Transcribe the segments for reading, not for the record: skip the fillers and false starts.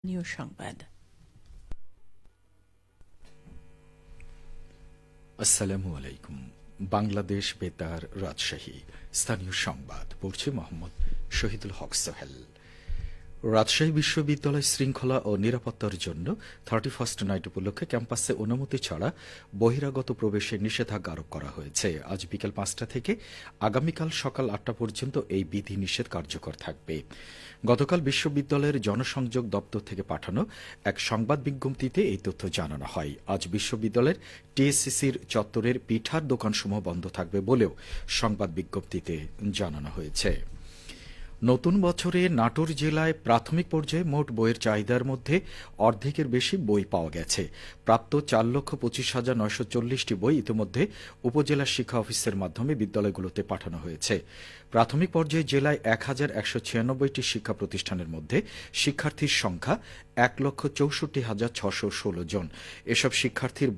News সংবাদ। আসসালামু আলাইকুম। বাংলাদেশ বেতার, রাজশাহী। স্থানীয় সংবাদ পড়ছে মোহাম্মদ শহীদুল হক সোহেল। রাজশাহী বিশ্ববিদ্যালয় শৃঙ্খলা ও নিরাপত্তার জন্য 31st নাইট উপলক্ষে ক্যাম্পাসে অনুমতি ছাড়া বহিরাগত প্রবেশে নিষেধাজ্ঞা আরোপ করা হয়েছে। আজ বিকেল 5টা থেকে আগামীকাল সকাল 8টা পর্যন্ত এই বিধি নিষেধ কার্যকর থাকবে। গতকাল বিশ্ববিদ্যালয়ের জনসংযোগ দপ্তর থেকে পাঠানো এক সংবাদ বিজ্ঞপ্তিতে এই তথ্য জানানো হয়। আজ বিশ্ববিদ্যালয়ের টিএসসিসির চত্বরের পিঠার দোকানসমূহ বন্ধ থাকবে বলেও সংবাদ বিজ্ঞপ্তিতে জানানো হয়েছে। নতুন বছরে নাটোর জেলায় প্রাথমিক পর্যায়ে মোট বইয়ের চাহিদার মধ্যে অর্ধেকের বেশি বই পাওয়া গেছে। প্রাপ্ত 4,25,940টি বই ইতিমধ্যে উপজেলা শিক্ষা অফিসের মাধ্যমে বিদ্যালয়গুলোতে পাঠানো হয়েছে। প্রাথমিক পর্যায়ে জেলায় 1,196টি শিক্ষা প্রতিষ্ঠানের মধ্যে শিক্ষার্থীর সংখ্যা 1,64,616 জন। এসব শিক্ষার্থীর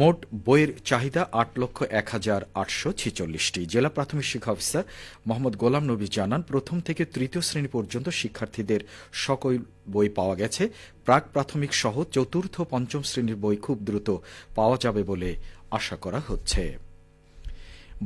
মোট বইয়ের চাহিদা 8,01,846টি। জেলা প্রাথমিক শিক্ষা অফিসার মোহাম্মদ গোলাম নবী জানান, প্রথম থেকে তৃতীয় শ্রেণী পর্যন্ত শিক্ষার্থীদের সকল বই পাওয়া গেছে। প্রাক প্রাথমিক সহ চতুর্থ পঞ্চম শ্রেণীর বই খুব দ্রুত পাওয়া যাবে বলে আশা করা হচ্ছে।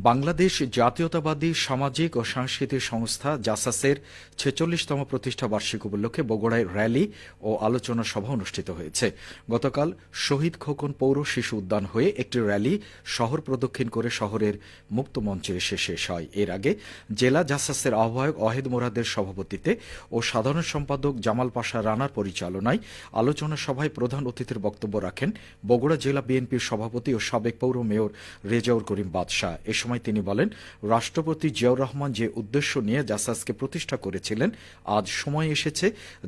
বাংলাদেশ জাতীয়তাবাদী সামাজিক ও সাংস্কৃতিক সংস্থা জাসাসের 46তম প্রতিষ্ঠা বার্ষিকী উপলক্ষে বগুড়ায় র্যালি ও আলোচনা সভা অনুষ্ঠিত হয়েছে। গতকাল শহীদ খোকন পৌর শিশু উদ্যান হয়ে একটি র্যালি শহর প্রদক্ষিণ করে শহরের মুক্ত মঞ্চে এসে শেষ হয়। এর আগে জেলা জাসাসের আহ্বায়ক অহেদ মোরাদের সভাপতিত্বে ও সাধারণ সম্পাদক জামাল পাশা রানার পরিচালনায় আলোচনা সভায় প্রধান অতিথির বক্তব্য রাখেন বগুড়া জেলা বিএনপির সভাপতি ও সাবেক পৌর মেয়র রেজাউল করিম বাদশাহ। এ সময় তিনি বলেন, রাষ্ট্রপতি জিয়াউর রহমান যে উদ্দেশ্য নিয়ে জাসাসকে প্রতিষ্ঠা করেছিলেন, আজ সময় এসেছে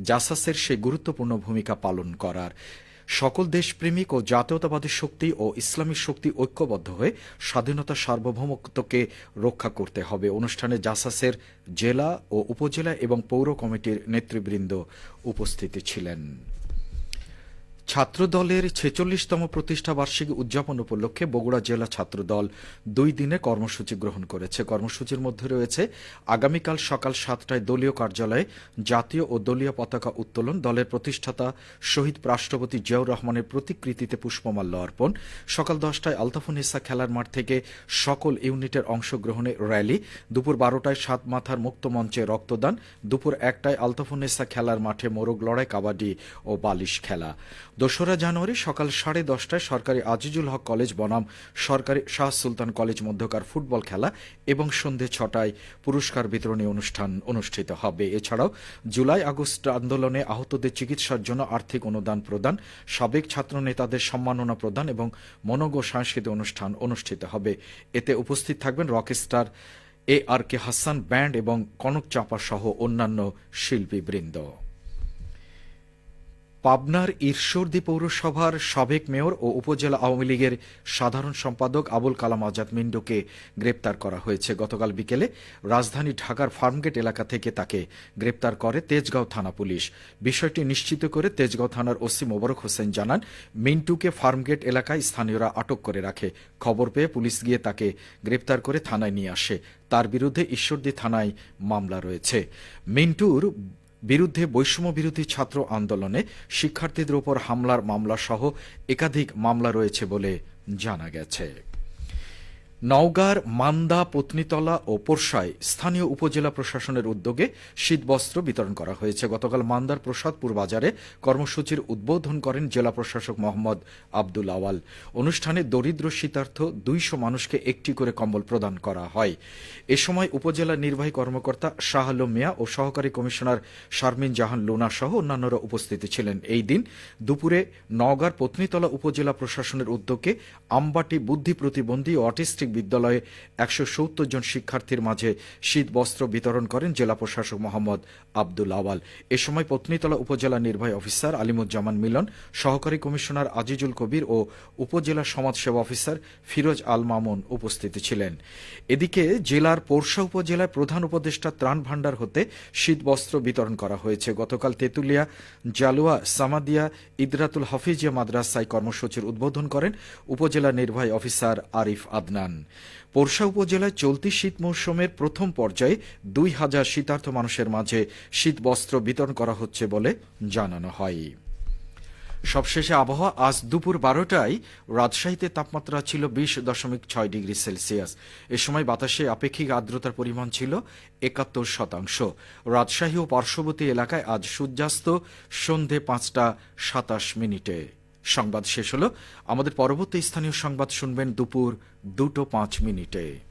জাসাসের সেই গুরুত্বপূর্ণ ভূমিকা পালন করার। সকল দেশপ্রেমিক ও জাতীয়তাবাদী শক্তি ও ইসলামী শক্তি ঐক্যবদ্ধ হয়ে স্বাধীনতা সার্বভৌমত্বকে রক্ষা করতে হবে। অনুষ্ঠানে জাসাসের জেলা ও উপজেলা এবং পৌর কমিটির নেতৃবৃন্দ উপস্থিত ছিলেন। ছাত্রদলের 46তম প্রতিষ্ঠা বার্ষিকী উদযাপন উপলক্ষে বগুড়া জেলা ছাত্রদল 2 দিনে কর্মসূচি গ্রহণ করেছে। কর্মসূচির মধ্যে রয়েছে আগামীকাল সকাল 7টায় দলীয় কার্যালয়ে জাতীয় ও দলীয় পতাকা উত্তোলন, দলের প্রতিষ্ঠাতা শহীদ রাষ্ট্রপতি জিয়াউর রহমানের প্রতিকৃতিতে পুষ্পমাল্য অর্পণ, সকাল 10টায় আলতাফুন্নেসা খেলার মাঠ থেকে সকল ইউনিটের অংশগ্রহণে র্যালি, দুপুর 12টায় সাত মাথার মুক্ত মঞ্চে রক্তদান, দুপুর 1টায় আলতাফুন্নেসা খেলার মাঠে মোরগ লড়াই, কাবাডি ও বালিশ খেলা। 2রা জানুয়ারি সকাল 10:30টায় সরকারি আজিজুল হক কলেজ বনাম সরকারি শাহ সুলতান কলেজ মধ্যকার ফুটবল খেলা এবং সন্ধে 6টায় পুরস্কার বিতরণী অনুষ্ঠান অনুষ্ঠিত হবে। এছাড়াও জুলাই আগস্ট আন্দোলনে আহতদের চিকিৎসার জন্য আর্থিক অনুদান প্রদান, সাবেক ছাত্র নেতাদের সম্মাননা প্রদান এবং মনোজ্ঞ সাংস্কৃতিক অনুষ্ঠান অনুষ্ঠিত হবে। এতে উপস্থিত থাকবেন রকস্টার ARK হাসান ব্যান্ড এবং কনক চাপা সহ অন্যান্য শিল্পীবৃন্দ। পাবনার ঈশ্বরদী পৌরসভার সাবেক মেয়র ও উপজেলা আওয়ামী লীগের সাধারণ সম্পাদক আবুল কালাম আজাদ মিন্টুকে গ্রেপ্তার করা হয়েছে। গতকাল বিকেলে রাজধানী ঢাকার ফার্মগেট এলাকা থেকে তাকে গ্রেপ্তার করে তেজগাঁও থানা পুলিশ। বিষয়টি নিশ্চিত করে তেজগাঁও থানার ওসি মোবারক হোসেন জানান, মিন্টুকে ফার্মগেট এলাকায় স্থানীয়রা আটক করে রাখে। খবর পেয়ে পুলিশ গিয়ে তাকে গ্রেপ্তার করে থানায় নিয়ে আসে। তার বিরুদ্ধে ঈশ্বরদী থানায় মামলা রয়েছে। মিন্টুর বিরুদ্ধে বৈষম্য বিরোধী ছাত্র আন্দোলনে শিক্ষার্থীদের উপর হামলার মামলা সহ একাধিক মামলা রয়েছে বলে জানা গেছে। নওগাঁর মান্দা, পত্নীতলা ও পোরশায় স্থানীয় উপজেলা প্রশাসনের উদ্যোগে শীতবস্ত্র বিতরণ করা হয়েছে। গতকাল মান্দার প্রসাদপুর বাজারে কর্মসূচির উদ্বোধন করেন জেলা প্রশাসক মোহাম্মদ আব্দুল আওয়াল। অনুষ্ঠানে দরিদ্র শীতার্থ 200 মানুষকে একটি করে কম্বল প্রদান করা হয়। এ সময় উপজেলা নির্বাহী কর্মকর্তা শাহ আলম মিয়া ও সহকারী কমিশনার শারমিন জাহান লুনা সহ অন্যান্যরা উপস্থিত ছিলেন। এই দিন দুপুরে নওগাঁর পত্নীতলা উপজেলা প্রশাসনের উদ্যোগে আমবাটি বুদ্ধি প্রতিবন্ধী ও অটিস্টিক বিদ্যালয়ে 170 জন শিক্ষার্থীর মাঝে শীত বস্ত্র বিতরণ করেন জেলা প্রশাসক মোহাম্মদ আব্দুল আওয়াল। এ সময় পত্নীতলা উপজেলা নির্বাহী অফিসার আলিমুজ্জামান মিলন, সহকারী কমিশনার আজিজুল কবির ও উপজেলা সমাজসেবা অফিসার ফিরোজ আল মামুন উপস্থিত ছিলেন। এদিকে জেলার পোরশা উপজেলায় প্রধান উপদেষ্টা ত্রাণ ভাণ্ডার হতে শীত বস্ত্র বিতরণ করা হয়েছে। গতকাল তেতুলিয়া জালুয়া সামাদিয়া ইদরাতুল হাফিজিয়া মাদ্রাসায় কর্মসূচির উদ্বোধন করেন উপজেলা নির্বাহী অফিসার আরিফ আদনান। পোরশা উপজেলায় চলতি শীত মৌসুমের প্রথম পর্যায়ে ২,০০০ শীতার্ত মানুষের মাঝে শীতবস্ত্র বিতরণ করা হচ্ছে বলে জানানো হয়। সবশেষে আবহাওয়া। আজ দুপুর ১২টায় রাজশাহীতে তাপমাত্রা ছিল ২০.৬ ডিগ্রি সেলসিয়াস। এ সময় বাতাসে আপেক্ষিক আর্দ্রতার পরিমাণ ছিল ৭১%। রাজশাহী ও পার্শ্ববর্তী এলাকায় আজ সূর্যাস্ত সন্ধে ৫টা ২৭ মিনিটে। সংবাদ শেষ হলো। আমাদের পরবর্তী স্থানীয় সংবাদ শুনবেন দুপুর ২টো ৫ মিনিটে।